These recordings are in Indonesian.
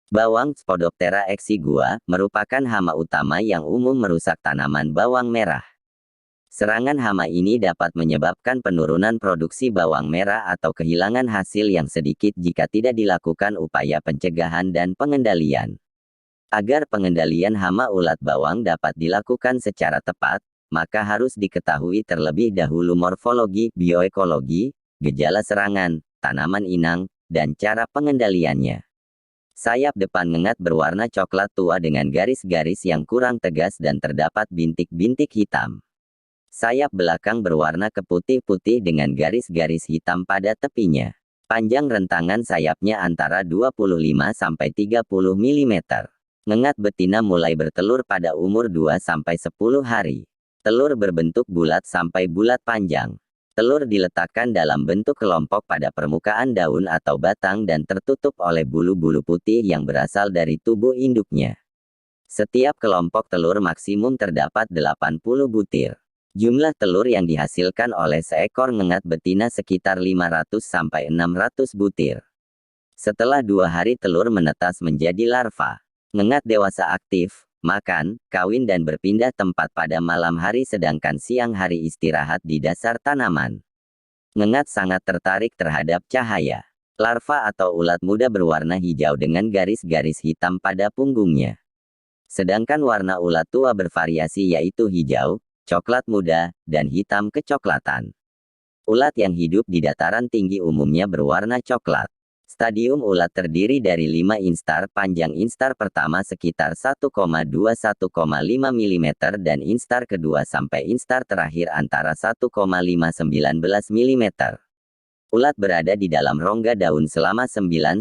Bawang Spodoptera exigua merupakan hama utama yang umum merusak tanaman bawang merah. Serangan hama ini dapat menyebabkan penurunan produksi bawang merah atau kehilangan hasil yang sedikit jika tidak dilakukan upaya pencegahan dan pengendalian. Agar pengendalian hama ulat bawang dapat dilakukan secara tepat, maka harus diketahui terlebih dahulu morfologi, bioekologi, gejala serangan, tanaman inang, dan cara pengendaliannya. Sayap depan ngengat berwarna coklat tua dengan garis-garis yang kurang tegas dan terdapat bintik-bintik hitam. Sayap belakang berwarna keputih-putih dengan garis-garis hitam pada tepinya. Panjang rentangan sayapnya antara 25–30 mm. Ngengat betina mulai bertelur pada umur 2–10 hari. Telur berbentuk bulat sampai bulat panjang. Telur diletakkan dalam bentuk kelompok pada permukaan daun atau batang dan tertutup oleh bulu-bulu putih yang berasal dari tubuh induknya. Setiap kelompok telur maksimum terdapat 80 butir. Jumlah telur yang dihasilkan oleh seekor ngengat betina sekitar 500–600 butir. Setelah 2 hari telur menetas menjadi larva. Ngengat dewasa aktif, makan, kawin dan berpindah tempat pada malam hari sedangkan siang hari istirahat di dasar tanaman. Ngengat sangat tertarik terhadap cahaya. Larva atau ulat muda berwarna hijau dengan garis-garis hitam pada punggungnya. Sedangkan warna ulat tua bervariasi yaitu hijau, coklat muda, dan hitam kecoklatan. Ulat yang hidup di dataran tinggi umumnya berwarna coklat. Stadium ulat terdiri dari 5 instar, panjang instar pertama sekitar 1,2–1,5 mm dan instar kedua sampai instar terakhir antara 1,5–19 mm. Ulat berada di dalam rongga daun selama 9–14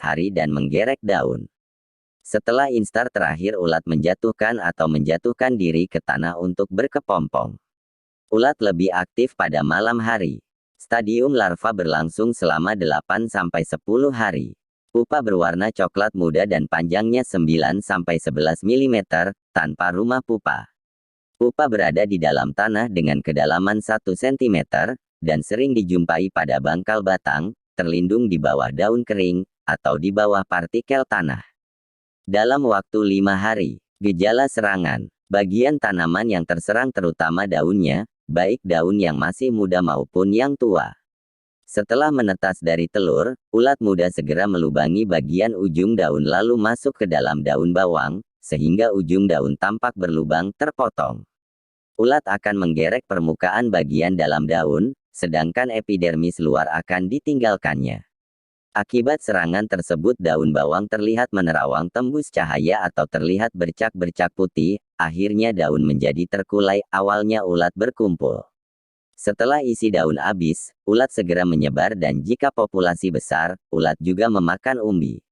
hari dan menggerek daun. Setelah instar terakhir ulat menjatuhkan diri ke tanah untuk berkepompong. Ulat lebih aktif pada malam hari. Stadium larva berlangsung selama 8–10 hari. Pupa berwarna coklat muda dan panjangnya 9–11 mm, tanpa rumah pupa. Pupa berada di dalam tanah dengan kedalaman 1 cm, dan sering dijumpai pada bangkal batang, terlindung di bawah daun kering, atau di bawah partikel tanah. Dalam waktu 5 hari, gejala serangan. Bagian tanaman yang terserang terutama daunnya, baik daun yang masih muda maupun yang tua. Setelah menetas dari telur, ulat muda segera melubangi bagian ujung daun lalu masuk ke dalam daun bawang, sehingga ujung daun tampak berlubang terpotong. Ulat akan menggerek permukaan bagian dalam daun, sedangkan epidermis luar akan ditinggalkannya. Akibat serangan tersebut daun bawang terlihat menerawang tembus cahaya atau terlihat bercak-bercak putih, akhirnya daun menjadi terkulai, awalnya ulat berkumpul. Setelah isi daun habis, ulat segera menyebar dan jika populasi besar, ulat juga memakan umbi.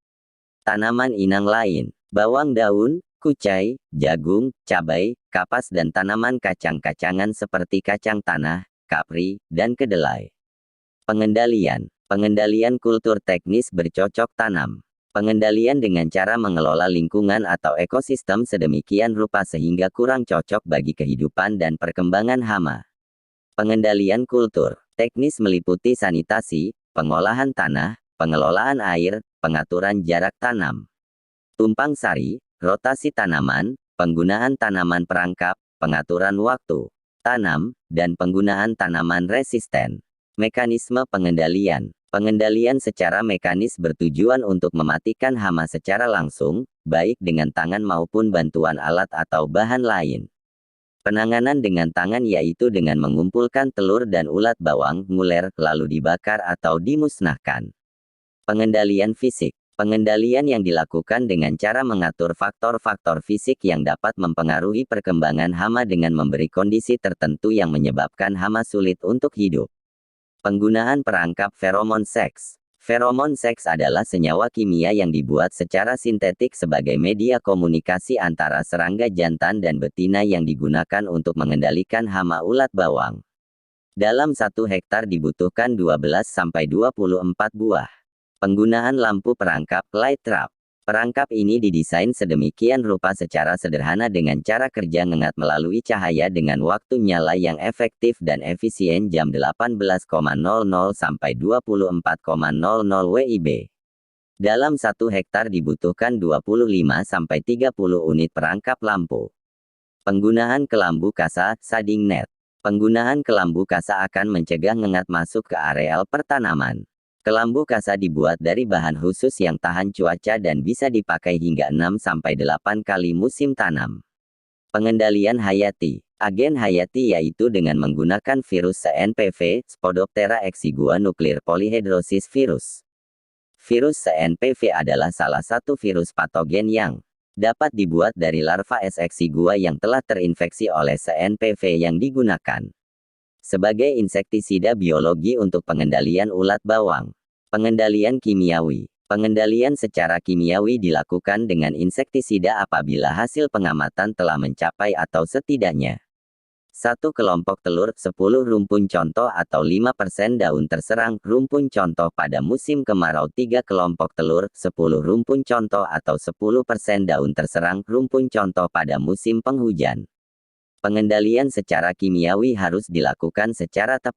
Tanaman inang lain, bawang daun, kucai, jagung, cabai, kapas dan tanaman kacang-kacangan seperti kacang tanah, kapri, dan kedelai. Pengendalian. Pengendalian kultur teknis bercocok tanam. Pengendalian dengan cara mengelola lingkungan atau ekosistem sedemikian rupa sehingga kurang cocok bagi kehidupan dan perkembangan hama. Pengendalian kultur teknis meliputi sanitasi, pengolahan tanah, pengelolaan air, pengaturan jarak tanam, tumpang sari, rotasi tanaman, penggunaan tanaman perangkap, pengaturan waktu tanam, dan penggunaan tanaman resisten. Mekanisme pengendalian. Pengendalian secara mekanis bertujuan untuk mematikan hama secara langsung, baik dengan tangan maupun bantuan alat atau bahan lain. Penanganan dengan tangan yaitu dengan mengumpulkan telur dan ulat bawang nguler, lalu dibakar atau dimusnahkan. Pengendalian fisik. Pengendalian yang dilakukan dengan cara mengatur faktor-faktor fisik yang dapat mempengaruhi perkembangan hama dengan memberi kondisi tertentu yang menyebabkan hama sulit untuk hidup. Penggunaan perangkap feromon seks. Feromon seks adalah senyawa kimia yang dibuat secara sintetik sebagai media komunikasi antara serangga jantan dan betina yang digunakan untuk mengendalikan hama ulat bawang. Dalam 1 hektar dibutuhkan 12–24 buah. Penggunaan lampu perangkap light trap. Perangkap ini didesain sedemikian rupa secara sederhana dengan cara kerja ngengat melalui cahaya dengan waktu nyala yang efektif dan efisien jam 18.00 sampai 24.00 WIB. Dalam 1 hektar dibutuhkan 25-30 unit perangkap lampu. Penggunaan kelambu kasa, shading net. Penggunaan kelambu kasa akan mencegah ngengat masuk ke areal pertanaman. Kelambu kasa dibuat dari bahan khusus yang tahan cuaca dan bisa dipakai hingga 6-8 kali musim tanam. Pengendalian hayati. Agen hayati yaitu dengan menggunakan virus CNPV, Spodoptera exigua nuclear polyhedrosis virus. Virus CNPV adalah salah satu virus patogen yang dapat dibuat dari larva S. exigua yang telah terinfeksi oleh CNPV yang digunakan sebagai insektisida biologi untuk pengendalian ulat bawang. Pengendalian kimiawi. Pengendalian secara kimiawi dilakukan dengan insektisida apabila hasil pengamatan telah mencapai atau setidaknya 1 kelompok telur, 10 rumpun contoh atau 5% daun terserang rumpun contoh pada musim kemarau, 3 kelompok telur, 10 rumpun contoh atau 10% daun terserang rumpun contoh pada musim penghujan. Pengendalian secara kimiawi harus dilakukan secara tepat.